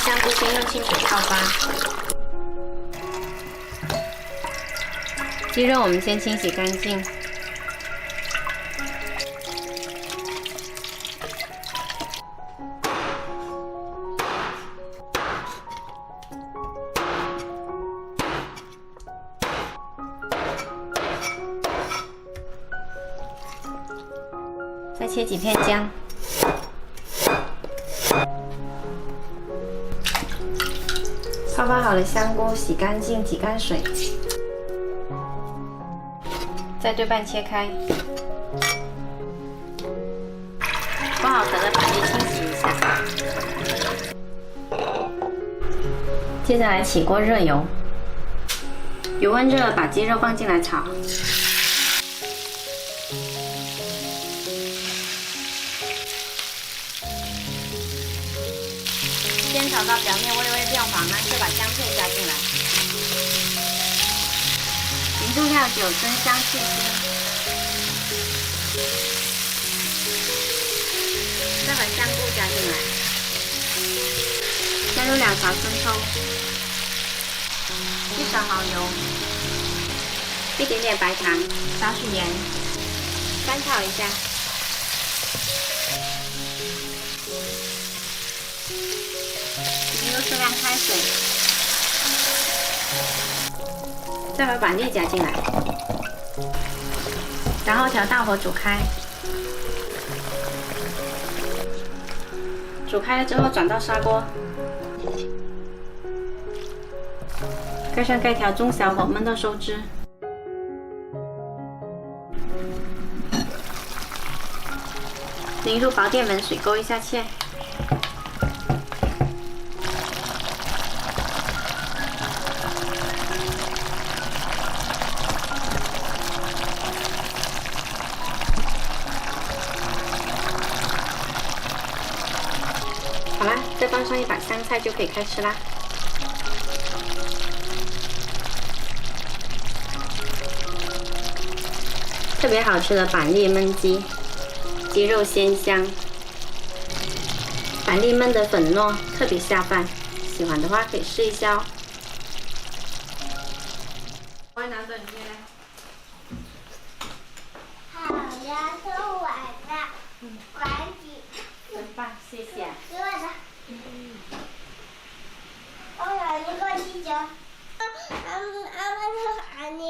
香菇先用清水泡发。鸡肉我们先清洗干净。再切几片姜。 泡发好的香菇洗干净，挤干水，再对半切开。剥好壳的板叶清洗一下。接下来起锅热油，油温热了，把鸡肉放进来炒。先炒到表面微微变黄呢，再把姜片加进来，匀重料酒、生香、去腥，再把香菇加进来，加入2勺生抽，1勺蚝油，一点点白糖，少许盐，翻炒一下。 用适量开水，再把板栗加进来，然后调大火煮开。煮开了之后转到砂锅，盖上盖调中小火焖到收汁。淋入薄淀粉水勾一下芡。 好啦，再放上一把香菜就可以开吃啦。特别好吃的板栗焖鸡，鸡肉鲜香，板栗焖的粉糯，特别下饭。喜欢的话可以试一下哦。我拿短片。好呀，做完了，关机。 很棒，谢谢。给我的。我有一个气球，阿妈说喊你。